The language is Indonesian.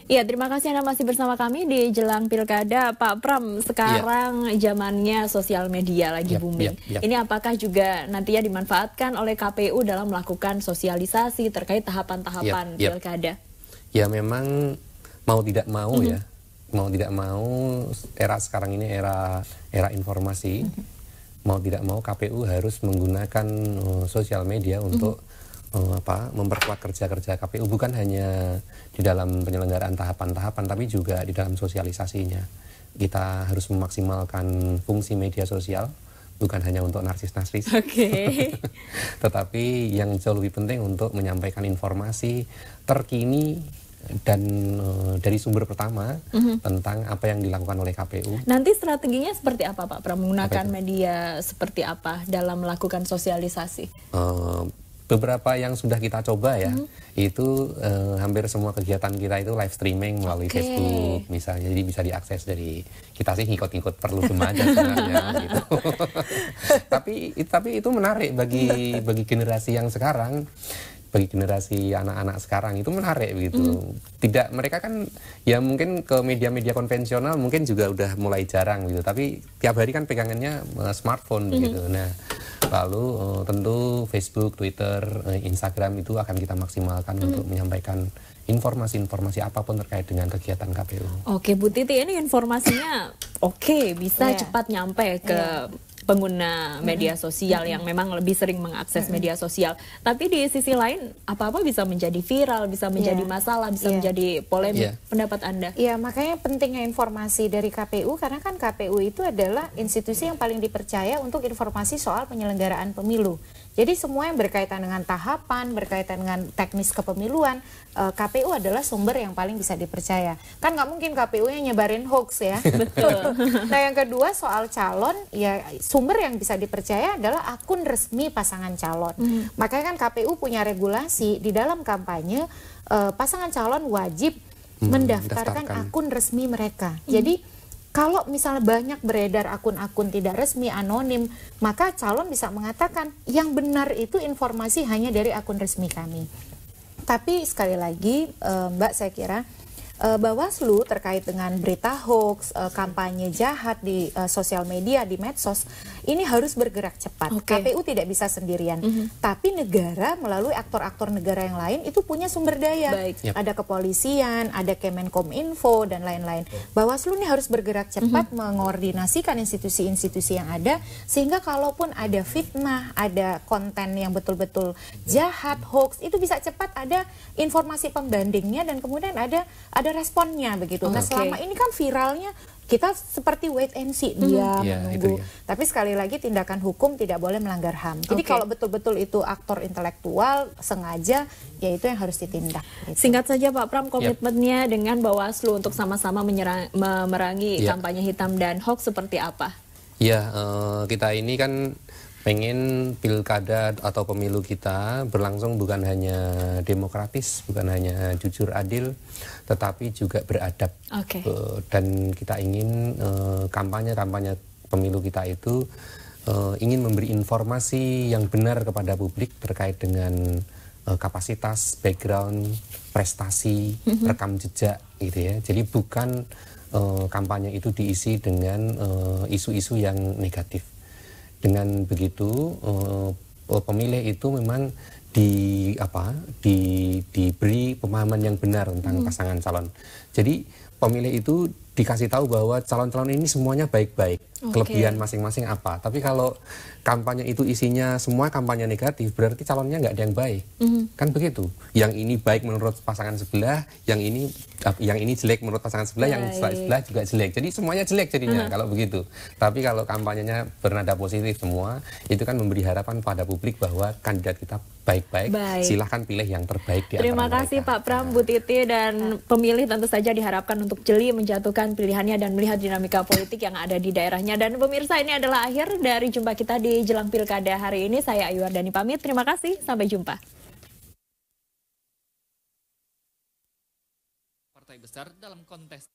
Iya, terima kasih Anda masih bersama kami di Jelang Pilkada. Pak Pram, sekarang zamannya sosial media lagi booming. Ini apakah juga nantinya dimanfaatkan oleh KPU dalam melakukan sosialisasi terkait tahapan-tahapan pilkada? Ya memang mau tidak mau ya, mau tidak mau era sekarang ini era informasi, mau tidak mau KPU harus menggunakan sosial media untuk memperkuat kerja-kerja KPU, bukan hanya di dalam penyelenggaraan tahapan-tahapan tapi juga di dalam sosialisasinya. Kita harus memaksimalkan fungsi media sosial, bukan hanya untuk narsis-narsis, tetapi yang jauh lebih penting untuk menyampaikan informasi terkini dan dari sumber pertama tentang apa yang dilakukan oleh KPU. Nanti strateginya seperti apa Pak Pram? Menggunakan media seperti apa dalam melakukan sosialisasi? Beberapa yang sudah kita coba ya, itu hampir semua kegiatan kita itu live streaming melalui Facebook misalnya, jadi bisa diakses dari kita sih ngikut-ngikut perlu aja sebenarnya gitu. tapi itu menarik bagi generasi yang sekarang, bagi generasi anak-anak sekarang itu menarik begitu. Tidak, mereka kan ya mungkin ke media-media konvensional mungkin juga udah mulai jarang gitu, tapi tiap hari kan pegangannya smartphone begitu. Nah, lalu tentu Facebook, Twitter, Instagram itu akan kita maksimalkan untuk menyampaikan informasi-informasi apapun terkait dengan kegiatan KPU. Oke, Bu Titi, ini informasinya bisa cepat nyampe ke pengguna media sosial yang memang lebih sering mengakses media sosial. Tapi di sisi lain, apa-apa bisa menjadi viral, bisa menjadi masalah, bisa menjadi polemik. Pendapat Anda? Iya, makanya pentingnya informasi dari KPU, karena kan KPU itu adalah institusi yang paling dipercaya untuk informasi soal penyelenggaraan pemilu. Jadi semua yang berkaitan dengan tahapan, berkaitan dengan teknis kepemiluan, KPU adalah sumber yang paling bisa dipercaya. Kan nggak mungkin KPU-nya nyebarin hoax ya. Betul. Nah, yang kedua soal calon, ya sumber yang bisa dipercaya adalah akun resmi pasangan calon. Makanya kan KPU punya regulasi di dalam kampanye, pasangan calon wajib mendaftarkan akun resmi mereka. Jadi kalau misalnya banyak beredar akun-akun tidak resmi, anonim, maka calon bisa mengatakan yang benar itu informasi hanya dari akun resmi kami. Tapi sekali lagi Mbak, saya kira Bawaslu terkait dengan berita hoax, kampanye jahat di sosial media, di medsos, ini harus bergerak cepat. KPU tidak bisa sendirian, tapi negara melalui aktor-aktor negara yang lain itu punya sumber daya. Ada kepolisian, ada Kemenkominfo dan lain-lain. Bawaslu ini harus bergerak cepat mengordinasikan institusi-institusi yang ada, sehingga kalaupun ada fitnah, ada konten yang betul-betul jahat, hoax, itu bisa cepat ada informasi pembandingnya dan kemudian ada responnya begitu. Nah, selama ini kan viralnya kita seperti wait and see, dia menunggu. Tapi sekali lagi tindakan hukum tidak boleh melanggar HAM. Jadi kalau betul-betul itu aktor intelektual sengaja, ya itu yang harus ditindak. Gitu. Singkat saja Pak Pram, komitmennya dengan Bawaslu untuk sama-sama memerangi kampanye hitam dan hoax seperti apa? Ya, kita ini kan pengen pilkada atau pemilu kita berlangsung bukan hanya demokratis, bukan hanya jujur adil, tetapi juga beradab. Dan kita ingin kampanye-kampanye pemilu kita itu ingin memberi informasi yang benar kepada publik terkait dengan kapasitas, background, prestasi, rekam jejak gitu ya. Jadi bukan kampanye itu diisi dengan isu-isu yang negatif. Dengan begitu pemilih itu memang diberi pemahaman yang benar tentang pasangan calon. Jadi pemilih itu dikasih tahu bahwa calon-calon ini semuanya baik-baik, kelebihan masing-masing apa. Tapi kalau kampanye itu isinya semua kampanye negatif, berarti calonnya nggak ada yang baik. Kan begitu. Yang ini baik menurut pasangan sebelah, yang ini jelek menurut pasangan sebelah, yang sebelah juga jelek. Jadi semuanya jelek jadinya kalau begitu. Tapi kalau kampanyenya bernada positif semua, itu kan memberi harapan pada publik bahwa kandidat kita baik-baik. Silahkan pilih yang terbaik di antara Terima kasih Pak Pram, Bu Titi, dan pemilih tentu saja diharapkan untuk jeli menjatuhkan pilihannya dan melihat dinamika politik yang ada di daerahnya. Dan pemirsa, ini adalah akhir dari jumpa kita di Jelang Pilkada hari ini. Saya Ayu Wardani pamit, terima kasih, sampai jumpa. Partai besar dalam konteks